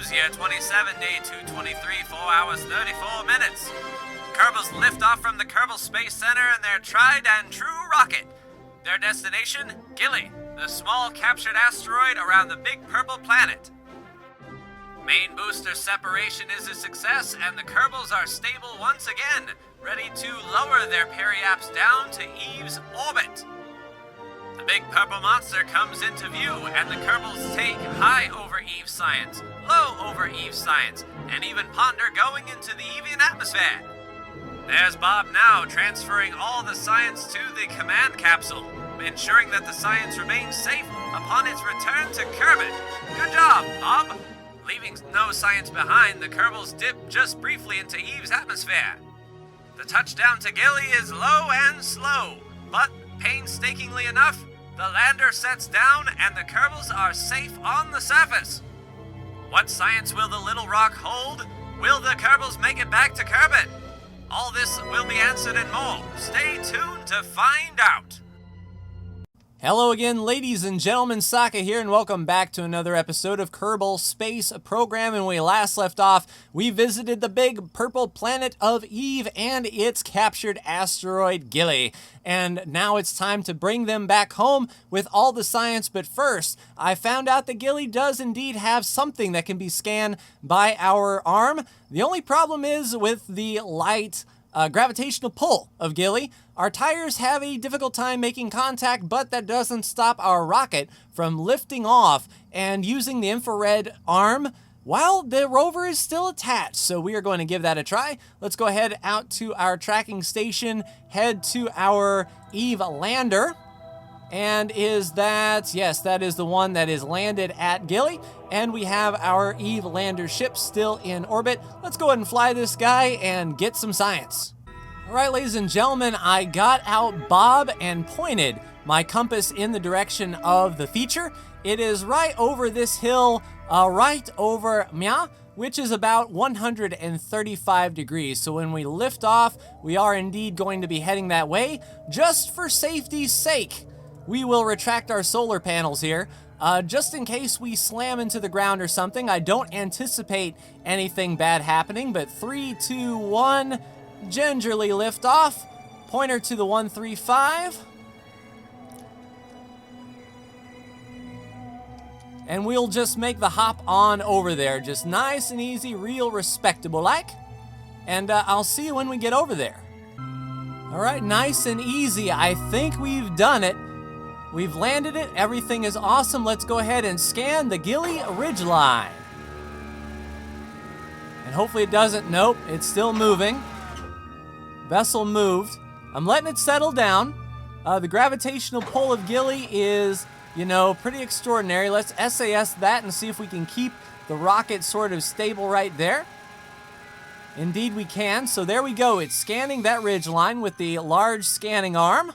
Asus Year 27, Day 223, 4 hours 34 minutes. Kerbal's lift off from the Kerbal Space Center in their tried and true rocket. Their destination, Gilly, the small captured asteroid around the big purple planet. Main booster separation is a success, and the Kerbals are stable once again, ready to lower their periaps down to Eve's orbit. The big purple monster comes into view, and the Kerbals take high over Eve's science, low over Eve's science, and even ponder going into the Evian atmosphere. There's Bob now, transferring all the science to the command capsule, ensuring that the science remains safe upon its return to Kerbal. Good job, Bob! Leaving no science behind, the Kerbals dip just briefly into Eve's atmosphere. The touchdown to Gilly is low and slow, but painstakingly enough, the lander sets down and the Kerbals are safe on the surface. What science will the little rock hold? Will the Kerbals make it back to Kerbal? All this will be answered and more. Stay tuned to find out. Hello again, ladies and gentlemen, Saka here, and welcome back to another episode of Kerbal Space Program. And when we last left off, we visited the big purple planet of Eve and its captured asteroid Gilly. And now it's time to bring them back home with all the science. But first, I found out that Gilly does indeed have something that can be scanned by our arm. The only problem is with the light gravitational pull of Gilly. Our tires have a difficult time making contact, but that doesn't stop our rocket from lifting off and using the infrared arm while the rover is still attached. So we are going to give that a try. Let's go ahead out to our tracking station, head to our Eve lander. And is that, yes, that is the one that is landed at Gilly. And we have our Eve lander ship still in orbit. Let's go ahead and fly this guy and get some science. All right, ladies and gentlemen, I got out Bob and pointed my compass in the direction of the feature. It is right over this hill, right over Mia, which is about 135 degrees. So when we lift off, we are indeed going to be heading that way. Just for safety's sake, we will retract our solar panels here, just in case we slam into the ground or something. I don't anticipate anything bad happening, but 3, 2, 1... gingerly lift off. Pointer to the 135. And we'll just make the hop on over there. Just nice and easy, real respectable like. And I'll see you when we get over there. All right, nice and easy. I think we've done it. We've landed it. Everything is awesome. Let's go ahead and scan the Gilly ridgeline. And hopefully it doesn't. Nope, it's still moving. Vessel moved. I'm letting it settle down. The gravitational pull of Gilly is, pretty extraordinary. Let's SAS that and see if we can keep the rocket sort of stable right there. Indeed we can. So there we go. It's scanning that ridgeline with the large scanning arm.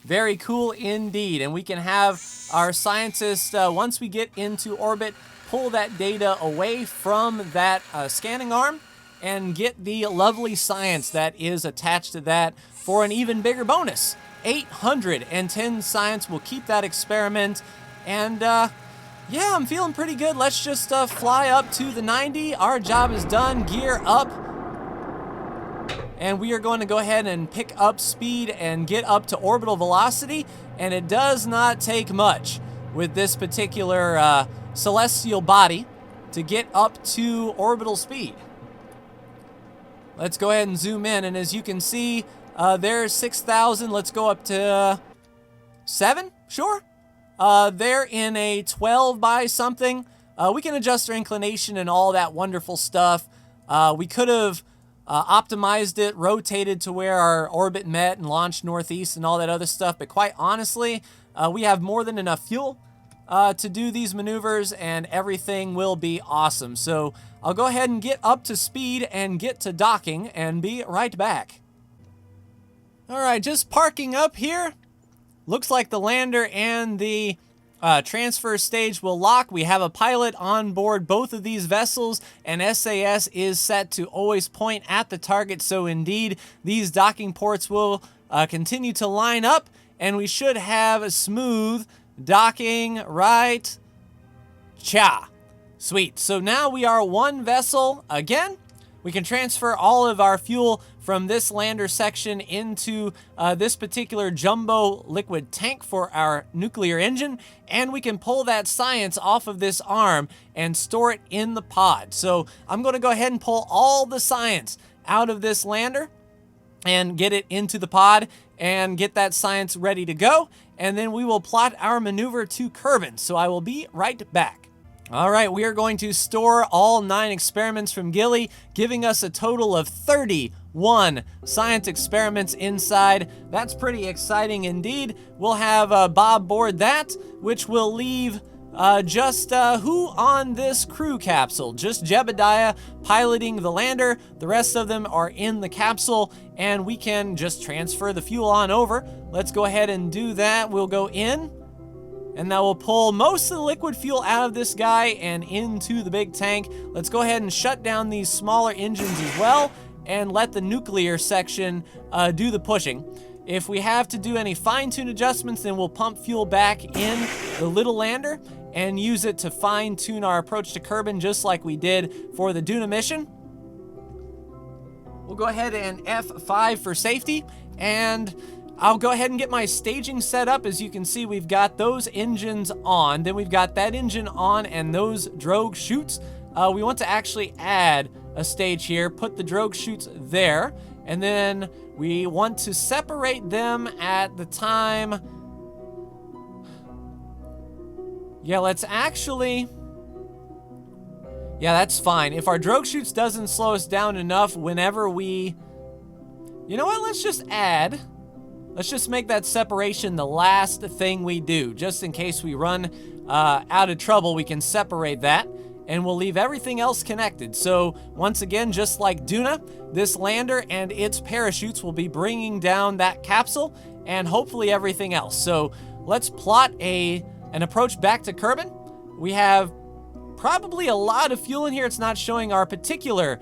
Very cool indeed. And we can have our scientists, once we get into orbit, pull that data away from that scanning arm and get the lovely science that is attached to that for an even bigger bonus. 810 science will keep that experiment. And yeah, I'm feeling pretty good. Let's just fly up to the 90. Our job is done. Gear up. And we are going to go ahead and pick up speed and get up to orbital velocity. And it does not take much with this particular celestial body to get up to orbital speed. Let's go ahead and zoom in, and as you can see, there's 6,000. Let's go up to 7, sure. They're in a 12 by something. We can adjust our inclination and all that wonderful stuff. We could have optimized it, rotated to where our orbit met and launched northeast and all that other stuff, but quite honestly, we have more than enough fuel to do these maneuvers, and everything will be awesome. So I'll go ahead and get up to speed and get to docking and be right back. All right, just parking up here. Looks like the lander and the transfer stage will lock. We have a pilot on board both of these vessels, and SAS is set to always point at the target. So indeed, these docking ports will continue to line up, and we should have a smooth docking right. Cha. Sweet. So now we are one vessel again. We can transfer all of our fuel from this lander section into this particular jumbo liquid tank for our nuclear engine, and we can pull that science off of this arm and store it in the pod. So I'm going to go ahead and pull all the science out of this lander and get it into the pod and get that science ready to go, and then we will plot our maneuver to Kerbin. So I will be right back. All right, we are going to store all 9 experiments from Gilly, giving us a total of 31 science experiments inside. That's pretty exciting indeed. We'll have Bob board that, which will leave just who on this crew capsule? Just Jebediah piloting the lander. The rest of them are in the capsule, and we can just transfer the fuel on over. Let's go ahead and do that. We'll go in. And now we'll pull most of the liquid fuel out of this guy and into the big tank. Let's go ahead and shut down these smaller engines as well and let the nuclear section do the pushing. If we have to do any fine-tune adjustments, then we'll pump fuel back in the little lander and use it to fine-tune our approach to Kerbin, just like we did for the Duna mission. We'll go ahead and F5 for safety, and I'll go ahead and get my staging set up. As you can see, we've got those engines on. Then we've got that engine on and those drogue chutes. We want to actually add a stage here, put the drogue chutes there, and then we want to separate them at the time. Yeah, let's actually... Yeah, that's fine. If our drogue chutes doesn't slow us down enough whenever we... You know what? Let's just add... Let's just make that separation the last thing we do. Just in case we run out of trouble, we can separate that, and we'll leave everything else connected. So once again, just like Duna, this lander and its parachutes will be bringing down that capsule and hopefully everything else. So let's plot an approach back to Kerbin. We have probably a lot of fuel in here. It's not showing our particular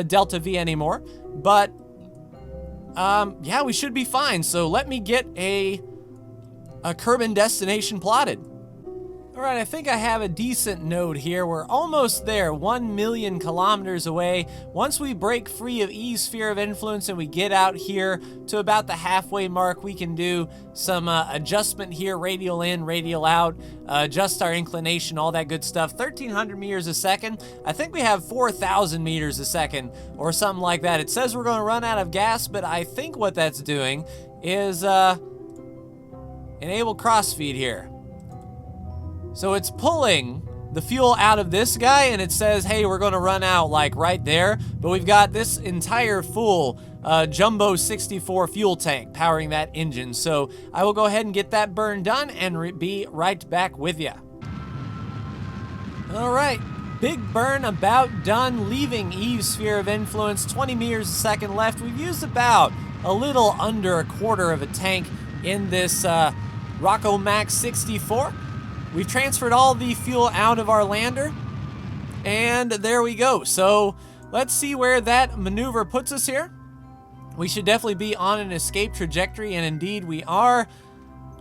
Delta V anymore, but yeah, we should be fine. So let me get a Kerbin destination plotted. All right, I think I have a decent node here. We're almost there, 1 million kilometers away. Once we break free of E's sphere of influence and we get out here to about the halfway mark, we can do some adjustment here, radial in, radial out, adjust our inclination, all that good stuff. 1,300 meters a second. I think we have 4,000 meters a second or something like that. It says we're going to run out of gas, but I think what that's doing is enable crossfeed here. So it's pulling the fuel out of this guy, and it says, hey, we're going to run out, like, right there. But we've got this entire full Jumbo 64 fuel tank powering that engine. So I will go ahead and get that burn done and be right back with you. All right, big burn about done, leaving Eve's sphere of influence. 20 meters a second left. We've used about a little under a quarter of a tank in this Rocco Max 64. We've transferred all the fuel out of our lander, and there we go. So let's see where that maneuver puts us here. We should definitely be on an escape trajectory, and indeed we are.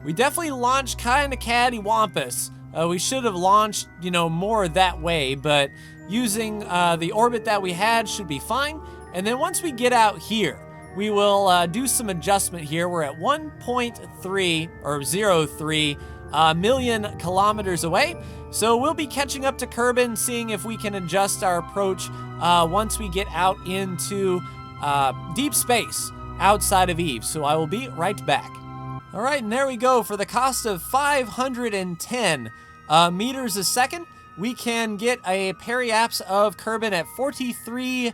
We definitely launched kind of cattywampus. We should have launched, you know, more that way, but using the orbit that we had should be fine. And then once we get out here, we will do some adjustment here. We're at 1.3 or 03 million kilometers away. So we'll be catching up to Kerbin, seeing if we can adjust our approach once we get out into deep space outside of Eve. So I will be right back. All right, and there we go. For the cost of 510 meters a second, we can get a periapse of Kerbin at 43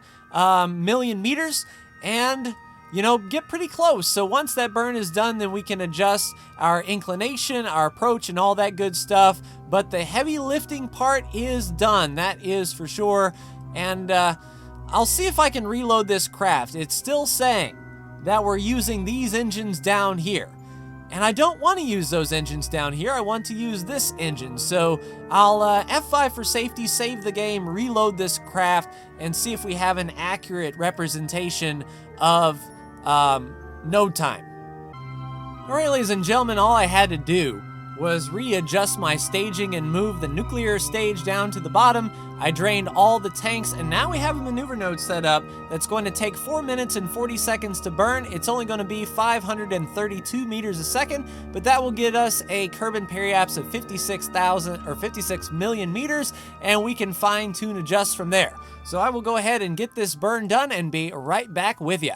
million meters and, you know, get pretty close. So once that burn is done, then we can adjust our inclination, our approach, and all that good stuff. But the heavy lifting part is done, that is for sure. And I'll see if I can reload this craft. It's still saying that we're using these engines down here. And I don't want to use those engines down here. I want to use this engine. So I'll F5 for safety, save the game, reload this craft, and see if we have an accurate representation of node time. All right, ladies and gentlemen, all I had to do was readjust my staging and move the nuclear stage down to the bottom. I drained all the tanks, and now we have a maneuver node set up that's going to take 4 minutes and 40 seconds to burn. It's only going to be 532 meters a second, but that will get us a Kerbal periapse of 56 million meters, and we can fine-tune adjust from there. So I will go ahead and get this burn done and be right back with you.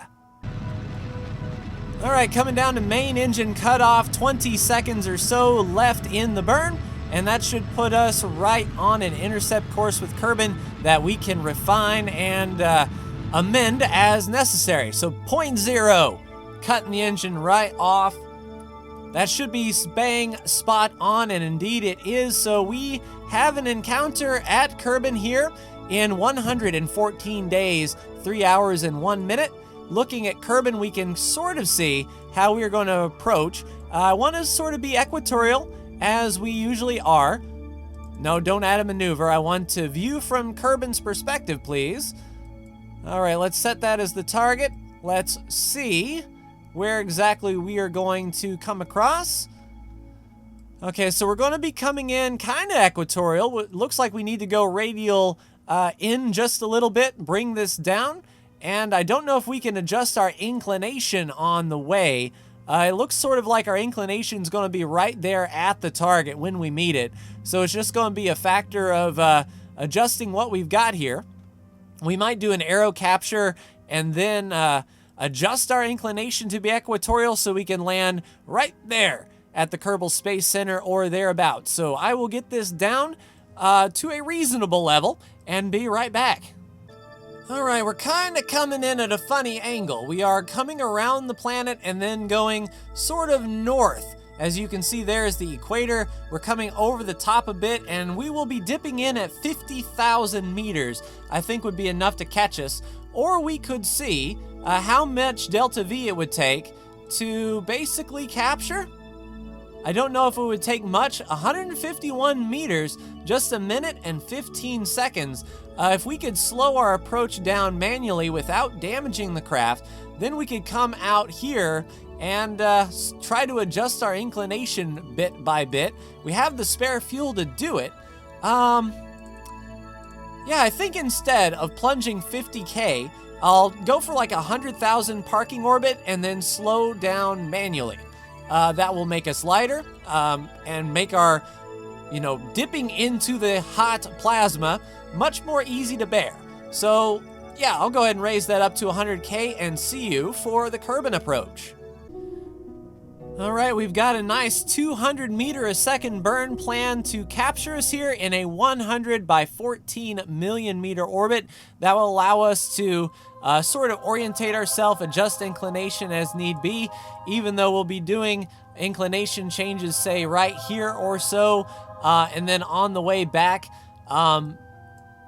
All right, coming down to main engine cutoff, 20 seconds or so left in the burn, and that should put us right on an intercept course with Kerbal that we can refine and amend as necessary. So 0.0, cutting the engine right off. That should be bang spot on, and indeed it is. So we have an encounter at Kerbal here in 114 days, 3 hours and 1 minute. Looking at Kerbal, we can sort of see how we're going to approach. I want to sort of be equatorial, as we usually are. No, don't add a maneuver. I want to view from Kerbal's perspective, please. All right, let's set that as the target. Let's see where exactly we are going to come across. Okay, so we're going to be coming in kind of equatorial. It looks like we need to go radial in just a little bit, bring this down. And I don't know if we can adjust our inclination on the way. It looks sort of like our inclination is going to be right there at the target when we meet it. So it's just going to be a factor of adjusting what we've got here. We might do an aero capture and then adjust our inclination to be equatorial so we can land right there at the Kerbal Space Center or thereabouts. So I will get this down to a reasonable level and be right back. All right, we're kind of coming in at a funny angle. We are coming around the planet and then going sort of north. As you can see, there is the equator. We're coming over the top a bit, and we will be dipping in at 50,000 meters, I think would be enough to catch us. Or we could see how much delta V it would take to basically capture. I don't know if it would take much. 151 meters, just a minute and 15 seconds. If we could slow our approach down manually without damaging the craft, then we could come out here and try to adjust our inclination bit by bit. We have the spare fuel to do it. Yeah, I think instead of plunging 50K, I'll go for like 100,000 parking orbit and then slow down manually. That will make us lighter and make our, dipping into the hot plasma much more easy to bear. So, yeah, I'll go ahead and raise that up to 100K and see you for the Kerbal approach. All right, we've got a nice 200 meter a second burn plan to capture us here in a 100 by 14 million meter orbit. That will allow us to sort of orientate ourselves, adjust inclination as need be, even though we'll be doing inclination changes, say, right here or so, and then on the way back,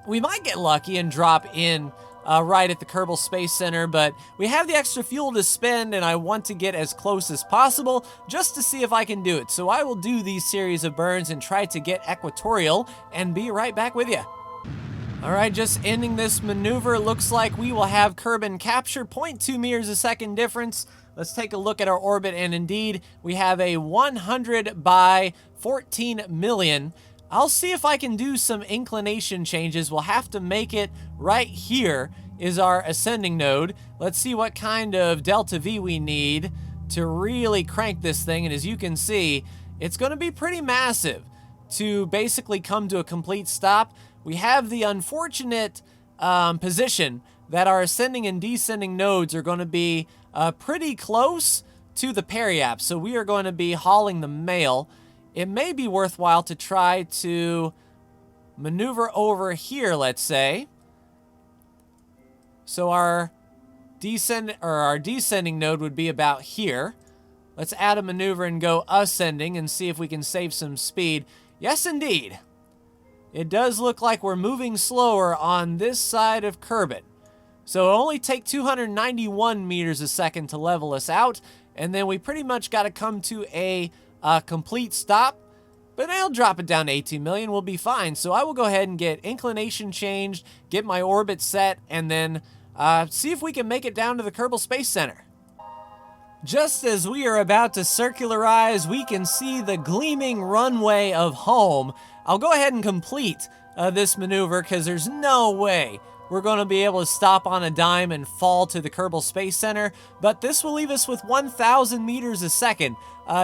we might get lucky and drop in right at the Kerbal Space Center, but we have the extra fuel to spend, and I want to get as close as possible just to see if I can do it. So I will do these series of burns and try to get equatorial and be right back with you. All right, just ending this maneuver. Looks like we will have Kerbal capture, 0.2 meters a second difference. Let's take a look at our orbit, and indeed, we have a 100 by 14 million. I'll see if I can do some inclination changes. We'll have to make it right here is our ascending node. Let's see what kind of delta V we need to really crank this thing. And as you can see, it's going to be pretty massive to basically come to a complete stop. We have the unfortunate position that our ascending and descending nodes are going to be pretty close to the periapse. So we are going to be hauling the mail. It may be worthwhile to try to maneuver over here, let's say. So our descending node would be about here. Let's add a maneuver and go ascending and see if we can save some speed. Yes, indeed. It does look like we're moving slower on this side of Kerbal. So it'll only take 291 meters a second to level us out, and then we pretty much got to come to a complete stop, but I'll drop it down to 18 million. We'll be fine. So I will go ahead and get inclination changed, get my orbit set, and then see if we can make it down to the Kerbal Space Center. Just as we are about to circularize, we can see the gleaming runway of home. I'll go ahead and complete this maneuver because there's no way we're going to be able to stop on a dime and fall to the Kerbal Space Center, but this will leave us with 1,000 meters a second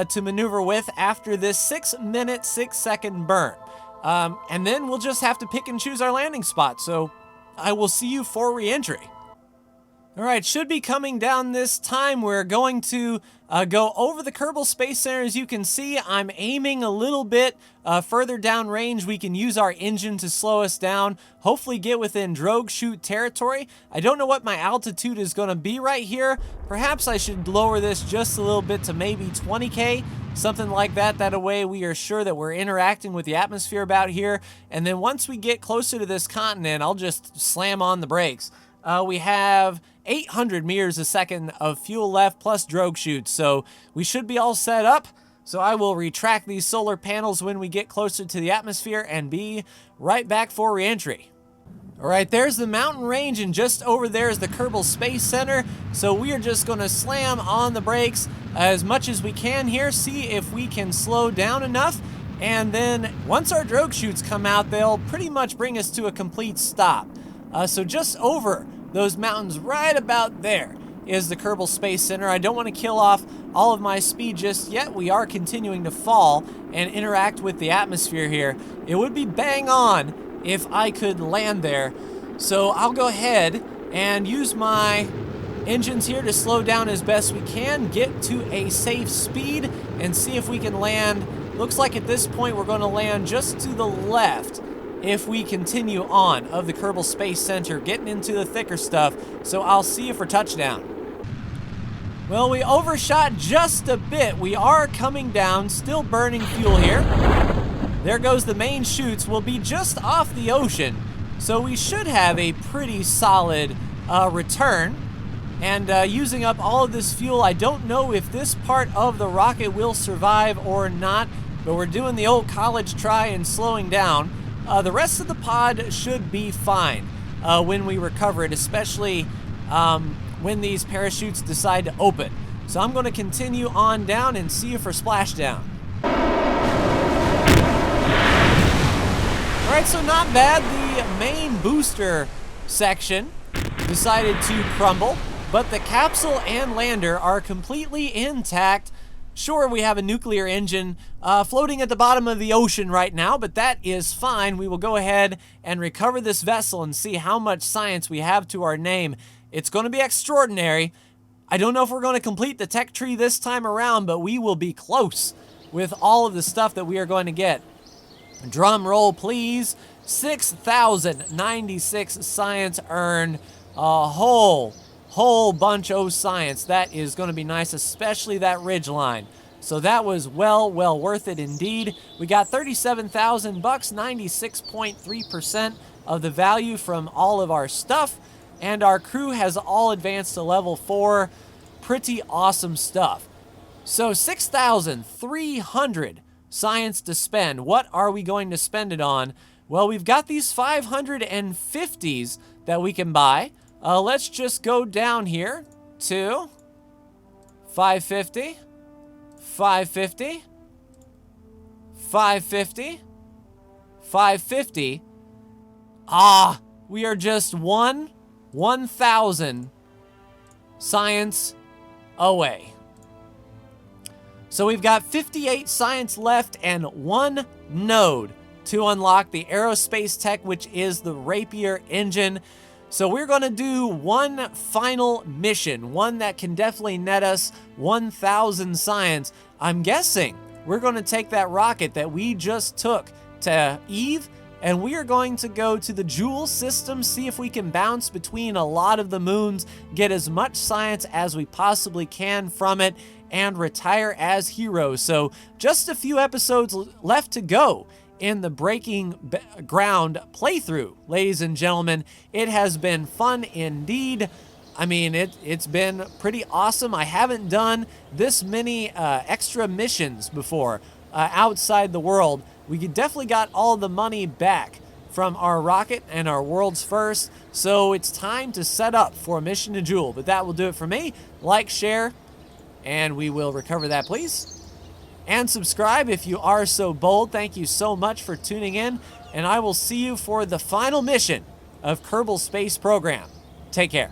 to maneuver with after this 6-minute, 6-second burn. And then we'll just have to pick and choose our landing spot, so I will see you for re-entry. All right, should be coming down this time. We're going to go over the Kerbal Space Center. As you can see, I'm aiming a little bit further down range. We can use our engine to slow us down, hopefully get within drogue chute territory. I don't know what my altitude is going to be right here. Perhaps I should lower this just a little bit to maybe 20K, something like that. That way we are sure that we're interacting with the atmosphere about here. And then once we get closer to this continent, I'll just slam on the brakes. We have 800 meters a second of fuel left plus drogue chutes, so we should be all set up. So I will retract these solar panels when we get closer to the atmosphere and be right back for re-entry. All right, there's the mountain range, and just over there is the Kerbal Space Center. So we are just going to slam on the brakes as much as we can here, see if we can slow down enough. And then once our drogue chutes come out, they'll pretty much bring us to a complete stop. So just over those mountains right about there is the Kerbal Space Center. I don't want to kill off all of my speed just yet. We are continuing to fall and interact with the atmosphere here. It would be bang on if I could land there. So I'll go ahead and use my engines here to slow down as best we can, get to a safe speed, and see if we can land. Looks like at this point we're going to land just to the left if we continue on of the Kerbal Space Center, getting into the thicker stuff. So I'll see you for touchdown. Well, we overshot just a bit. We are coming down, still burning fuel here. There goes the main chutes. We'll be just off the ocean, so we should have a pretty solid return. And using up all of this fuel, I don't know if this part of the rocket will survive or not, but we're doing the old college try and slowing down. The rest of the pod should be fine when we recover it, especially when these parachutes decide to open. So I'm going to continue on down and see you for splashdown. All right, so not bad. The main booster section decided to crumble, but the capsule and lander are completely intact. Sure, we have a nuclear engine floating at the bottom of the ocean right now, but that is fine. We will go ahead and recover this vessel and see how much science we have to our name. It's going to be extraordinary. I don't know if we're going to complete the tech tree this time around, but we will be close with all of the stuff that we are going to get. Drum roll, please. 6,096 science earned. A whole bunch of science. That is going to be nice, especially that ridge line. So that was well worth it indeed. We got 37,000 bucks, 96.3% of the value from all of our stuff, and our crew has all advanced to level 4. Pretty awesome stuff. So 6,300 science to spend. What are we going to spend it on? Well, we've got these 550s that we can buy. Let's just go down here to 550, 550, 550, 550. We are just 1,000 science away. So we've got 58 science left and 1 node to unlock the aerospace tech, which is the Rapier engine. So we're going to do one final mission, one that can definitely net us 1,000 science. I'm guessing we're going to take that rocket that we just took to Eve, and we are going to go to the Joule system, see if we can bounce between a lot of the moons, get as much science as we possibly can from it, and retire as heroes. So just a few episodes left to go in the Breaking Ground playthrough, ladies and gentlemen. It has been fun indeed. I mean, it's been pretty awesome. I haven't done this many extra missions before outside the world. We definitely got all the money back from our rocket and our world's first, so it's time to set up for a mission to Joule. But that will do it for me. Like, share, and we will recover that, please. And subscribe if you are so bold. Thank you so much for tuning in, and I will see you for the final mission of Kerbal Space Program. Take care.